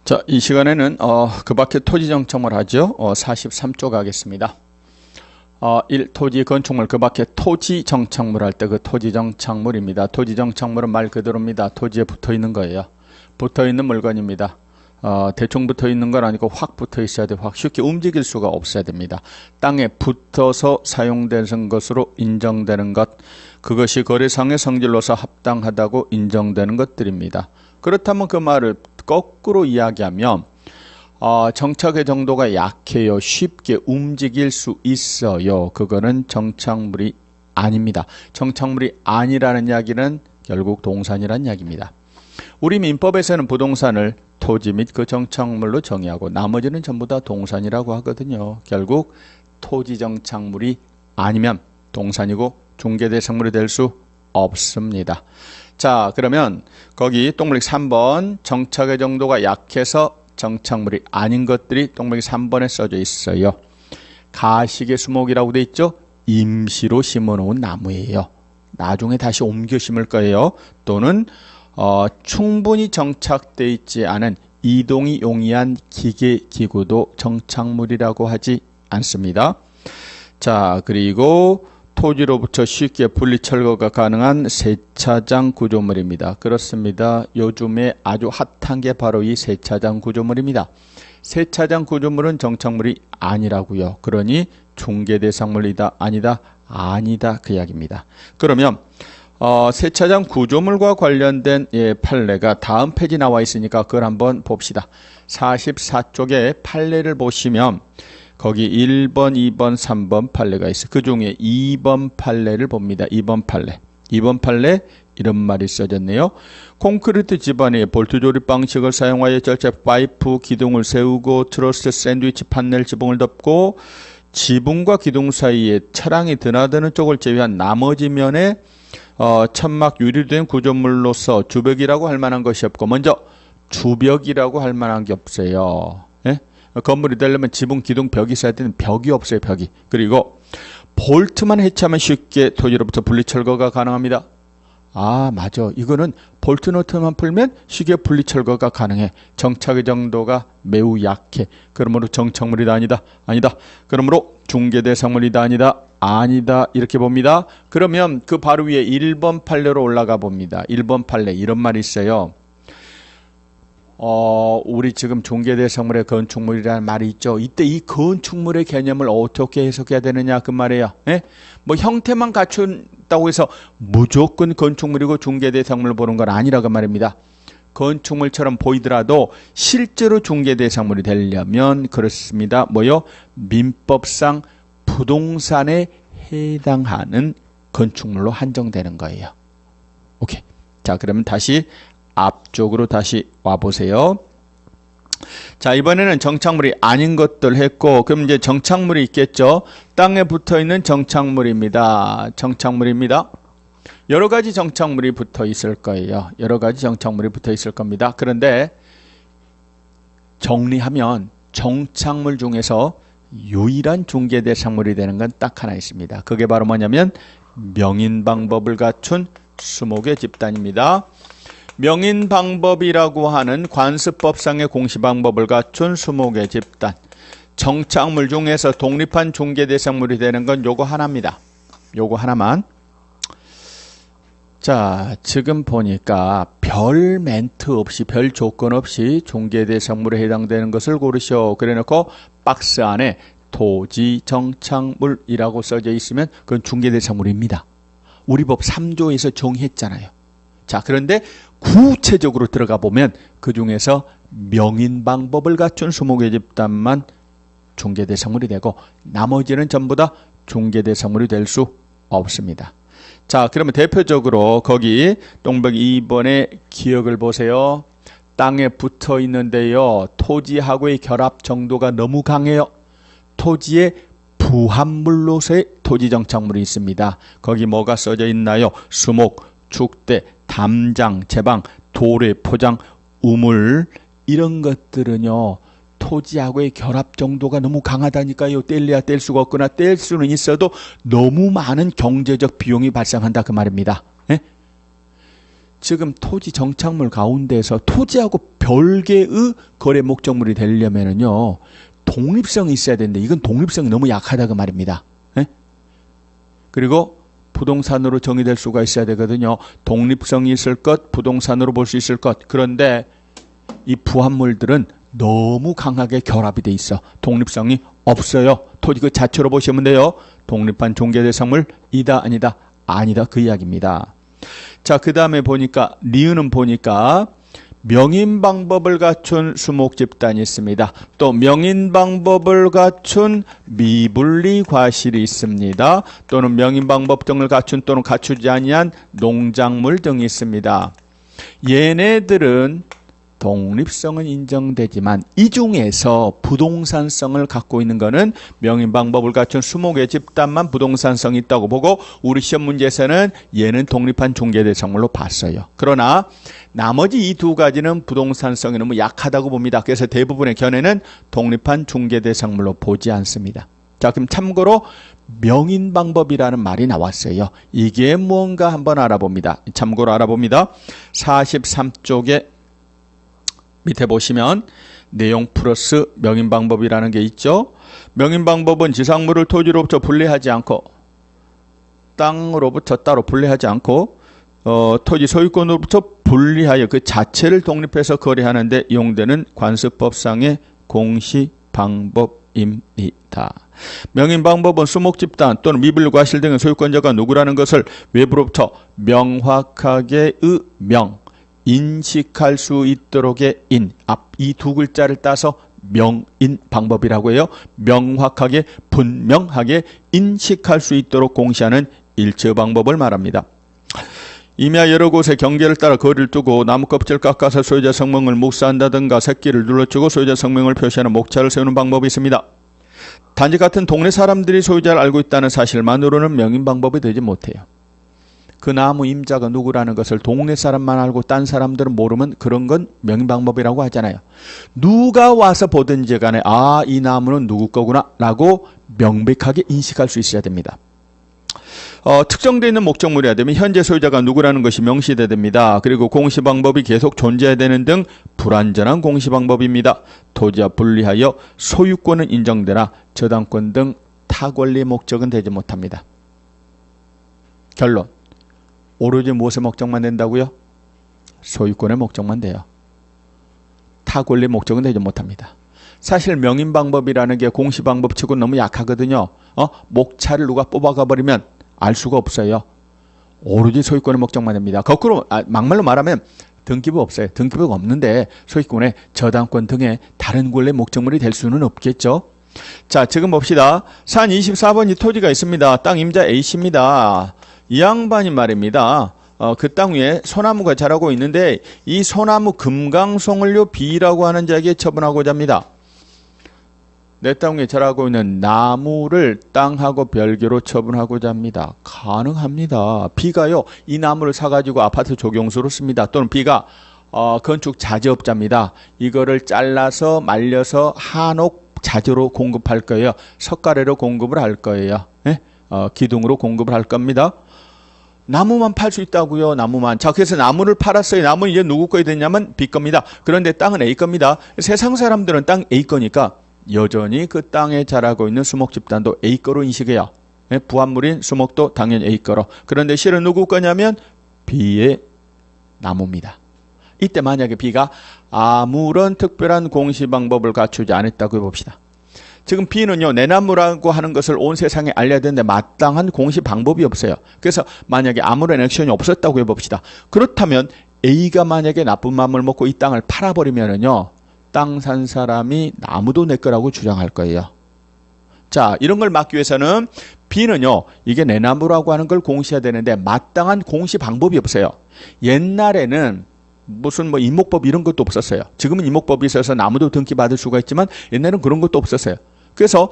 자, 이 시간에는 그 밖에 토지 정착물 하죠. 43쪽 하겠습니다. 1. 토지 건축물 그 밖에 토지 정착물 할 때 그 토지 정착물입니다. 토지 정착물은 말 그대로입니다. 토지에 붙어 있는 거예요. 붙어 있는 물건입니다. 대충 붙어 있는 건 아니고 확 붙어 있어야 돼요. 확 쉽게 움직일 수가 없어야 됩니다. 땅에 붙어서 사용되는 것으로 인정되는 것, 그것이 거래상의 성질로서 합당하다고 인정되는 것들입니다. 그렇다면 그 말을 거꾸로 이야기하면 정착의 정도가 약해요. 쉽게 움직일 수 있어요. 그거는 정착물이 아닙니다. 정착물이 아니라는 이야기는 결국 동산이라는 이야기입니다. 우리 민법에서는 부동산을 토지 및 그 정착물로 정의하고 나머지는 전부 다 동산이라고 하거든요. 결국 토지 정착물이 아니면 동산이고 중개대상물이 될 수 없습니다. 자, 그러면 거기 똥물이 3번 정착의 정도가 약해서 정착물이 아닌 것들이 똥물이 3번에 써져 있어요. 가시개 수목이라고 돼 있죠. 임시로 심어놓은 나무예요. 나중에 다시 옮겨 심을 거예요. 또는 충분히 정착되어 있지 않은 이동이 용이한 기계 기구도 정착물이라고 하지 않습니다. 자, 그리고 토지로부터 쉽게 분리 철거가 가능한 세차장 구조물입니다. 그렇습니다. 요즘에 아주 핫한 게 바로 이 세차장 구조물입니다. 세차장 구조물은 정착물이 아니라고요. 그러니 중개대상물이다 아니다 아니다 그 이야기입니다. 그러면 세차장 구조물과 관련된 판례가 다음 페이지 나와 있으니까 그걸 한번 봅시다. 44쪽에 판례를 보시면 거기 1번, 2번, 3번 판례가 있어요. 그 중에 2번 판례를 봅니다. 2번 판례. 2번 판례 이런 말이 써졌네요. 콘크리트 집안에 볼트 조립 방식을 사용하여 절제 파이프 기둥을 세우고 트러스 샌드위치 판넬 지붕을 덮고 지붕과 기둥 사이에 차량이 드나드는 쪽을 제외한 나머지 면에 천막 유리된 구조물로서 주벽이라고 할 만한 것이 없고, 먼저 주벽이라고 할 만한 게 없어요. 예? 건물이 되려면 지붕, 기둥, 벽이 있어야 되는 벽이 없어요. 벽이. 그리고 볼트만 해체하면 쉽게 토지로부터 분리 철거가 가능합니다. 아, 맞아. 이거는 볼트 너트만 풀면 쉽게 분리 철거가 가능해. 정착의 정도가 매우 약해. 그러므로 정착물이다 아니다 아니다. 그러므로 중개대상물이다 아니다 아니다 이렇게 봅니다. 그러면 그 바로 위에 1번 판례로 올라가 봅니다. 1번 판례 이런 말이 있어요. 우리 지금 중개대상물의 건축물이라는 말이 있죠. 이때 이 건축물의 개념을 어떻게 해석해야 되느냐 그 말이에요. 예? 뭐 형태만 갖춘다고 해서 무조건 건축물이고 중개대상물을 보는 건 아니라고 말입니다. 건축물처럼 보이더라도 실제로 중개대상물이 되려면 그렇습니다. 뭐요? 민법상 부동산에 해당하는 건축물로 한정되는 거예요. 오케이. 자, 그러면 다시 앞쪽으로 다시 와보세요. 자, 이번에는 정착물이 아닌 것들 했고, 그럼 이제 정착물이 있겠죠. 땅에 붙어 있는 정착물입니다. 정착물입니다. 여러 가지 정착물이 붙어 있을 거예요. 여러 가지 정착물이 붙어 있을 겁니다. 그런데 정리하면 정착물 중에서 유일한 중개대상물이 되는 건 딱 하나 있습니다. 그게 바로 뭐냐면 명인방법을 갖춘 수목의 집단입니다. 명인방법이라고 하는 관습법상의 공시방법을 갖춘 수목의 집단. 정착물 중에서 독립한 중개대상물이 되는 건 요거 하나입니다. 요거 하나만. 자, 지금 보니까 별 멘트 없이 별 조건 없이 중개대상물에 해당되는 것을 고르시오. 그래놓고 박스 안에 토지 정착물이라고 써져 있으면 그건 중개대상물입니다. 우리 법 3조에서 정의했잖아요. 자, 그런데 구체적으로 들어가 보면 그 중에서 명인방법을 갖춘 수목의 집단만 중개대상물이 되고 나머지는 전부 다 중개대상물이 될 수 없습니다. 자, 그러면 대표적으로 거기 똥벽 2번의 기억을 보세요. 땅에 붙어 있는데요. 토지하고의 결합 정도가 너무 강해요. 토지에 부합물로서의 토지 정착물이 있습니다. 거기 뭐가 써져 있나요? 수목, 축대, 담장, 제방, 도래, 포장, 우물 이런 것들은요. 토지하고의 결합 정도가 너무 강하다니까요. 뗄래야 뗄 수가 없거나 뗄 수는 있어도 너무 많은 경제적 비용이 발생한다 그 말입니다. 예? 지금 토지 정착물 가운데서 토지하고 별개의 거래 목적물이 되려면은요, 독립성이 있어야 되는데 이건 독립성이 너무 약하다 그 말입니다. 예? 그리고 부동산으로 정의될 수가 있어야 되거든요. 독립성이 있을 것, 부동산으로 볼 수 있을 것. 그런데 이 부합물들은 너무 강하게 결합이 돼 있어. 독립성이 없어요. 토지 그 자체로 보시면 돼요. 독립한 종계대상물 이다 아니다? 아니다 그 이야기입니다. 자, 그 다음에 보니까 리은은 보니까 명인방법을 갖춘 수목집단이 있습니다. 또 명인방법을 갖춘 미분리과실이 있습니다. 또는 명인방법 등을 갖춘 또는 갖추지 아니한 농작물 등이 있습니다. 얘네들은 독립성은 인정되지만 이 중에서 부동산성을 갖고 있는 것은 명인방법을 갖춘 수목의 집단만 부동산성이 있다고 보고 우리 시험 문제에서는 얘는 독립한 종계대상물로 봤어요. 그러나 나머지 이 두 가지는 부동산성이 너무 약하다고 봅니다. 그래서 대부분의 견해는 독립한 종계대상물로 보지 않습니다. 자, 그럼 참고로 명인방법이라는 말이 나왔어요. 이게 무언가 한번 알아봅니다. 참고로 알아봅니다. 43쪽에 밑에 보시면 내용 플러스 명인방법이라는 게 있죠. 명인방법은 지상물을 토지로부터 분리하지 않고 땅으로부터 따로 분리하지 않고 토지 소유권으로부터 분리하여 그 자체를 독립해서 거래하는 데 이용되는 관습법상의 공시방법입니다. 명인방법은 수목집단 또는 미분리과실 등의 소유권자가 누구라는 것을 외부로부터 명확하게 인식할 수 있도록의 앞 이 두 글자를 따서 명인방법이라고 해요. 명확하게 분명하게 인식할 수 있도록 공시하는 일처방법을 말합니다. 임야 여러 곳에 경계를 따라 거리를 두고 나무 껍질 깎아서 소유자 성명을 묵사한다든가 새끼를 눌러주고 소유자 성명을 표시하는 목차를 세우는 방법이 있습니다. 단지 같은 동네 사람들이 소유자를 알고 있다는 사실만으로는 명인방법이 되지 못해요. 그 나무 임자가 누구라는 것을 동네 사람만 알고 딴 사람들은 모르면 그런 건 명인방법이라고 하잖아요. 누가 와서 보든지 간에 이 나무는 누구 거구나 라고 명백하게 인식할 수 있어야 됩니다. 특정되어 있는 목적물이어야 되면 현재 소유자가 누구라는 것이 명시돼야 됩니다. 그리고 공시방법이 계속 존재해야 되는 등 불완전한 공시방법입니다. 토지와 분리하여 소유권은 인정되나 저당권 등 타권리 목적은 되지 못합니다. 결론. 오로지 무엇의 목적만 된다고요? 소유권의 목적만 돼요. 타권리 목적은 되지 못합니다. 사실 명인방법이라는 게 공시방법치고 너무 약하거든요. 목차를 누가 뽑아가 버리면 알 수가 없어요. 오로지 소유권의 목적만 됩니다. 거꾸로 막말로 말하면 등기부 없어요. 등기부가 없는데 소유권의 저당권 등의 다른 권리의 목적물이 될 수는 없겠죠. 자, 지금 봅시다. 산 24번 이 토지가 있습니다. 땅 임자 A씨입니다. 이 양반이 말입니다. 그 땅 위에 소나무가 자라고 있는데 이 소나무 금강송을요 B라고 하는 자에게 처분하고자 합니다. 내 땅 위에 자라고 있는 나무를 땅하고 별개로 처분하고자 합니다. 가능합니다. B가요 이 나무를 사가지고 아파트 조경수로 씁니다. 또는 B가 건축 자재업자입니다. 이거를 잘라서 말려서 한옥 자재로 공급할 거예요. 석가래로 공급을 할 거예요. 네? 기둥으로 공급을 할 겁니다. 나무만 팔 수 있다고요. 나무만. 자, 그래서 나무를 팔았어요. 나무는 이제 누구 거에 됐냐면 B 겁니다. 그런데 땅은 A 겁니다. 세상 사람들은 땅 A 거니까 여전히 그 땅에 자라고 있는 수목집단도 A 거로 인식해요. 부합물인 수목도 당연히 A 거로. 그런데 실은 누구 거냐면 B의 나무입니다. 이때 만약에 B가 아무런 특별한 공시방법을 갖추지 않았다고 해봅시다. 지금 B는요 내 나무라고 하는 것을 온 세상에 알려야 되는데 마땅한 공시 방법이 없어요. 그래서 만약에 아무런 액션이 없었다고 해봅시다. 그렇다면 A가 만약에 나쁜 마음을 먹고 이 땅을 팔아버리면은요 땅 산 사람이 나무도 내 거라고 주장할 거예요. 자, 이런 걸 막기 위해서는 B는요 이게 내 나무라고 하는 걸 공시해야 되는데 마땅한 공시 방법이 없어요. 옛날에는 무슨 임목법 이런 것도 없었어요. 지금은 임목법이 있어서 나무도 등기 받을 수가 있지만 옛날에는 그런 것도 없었어요. 그래서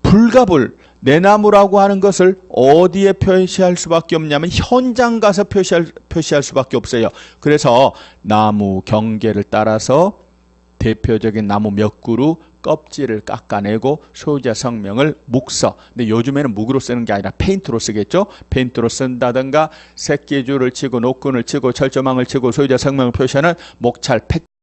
불가불 내 나무라고 하는 것을 어디에 표시할 수밖에 없냐면 현장 가서 표시할 수밖에 없어요. 그래서 나무 경계를 따라서 대표적인 나무 몇 그루 껍질을 깎아내고 소유자 성명을 묵서, 근데 요즘에는 묵으로 쓰는 게 아니라 페인트로 쓰겠죠. 페인트로 쓴다든가 새끼줄을 치고 노끈을 치고 철조망을 치고 소유자 성명을 표시하는 목찰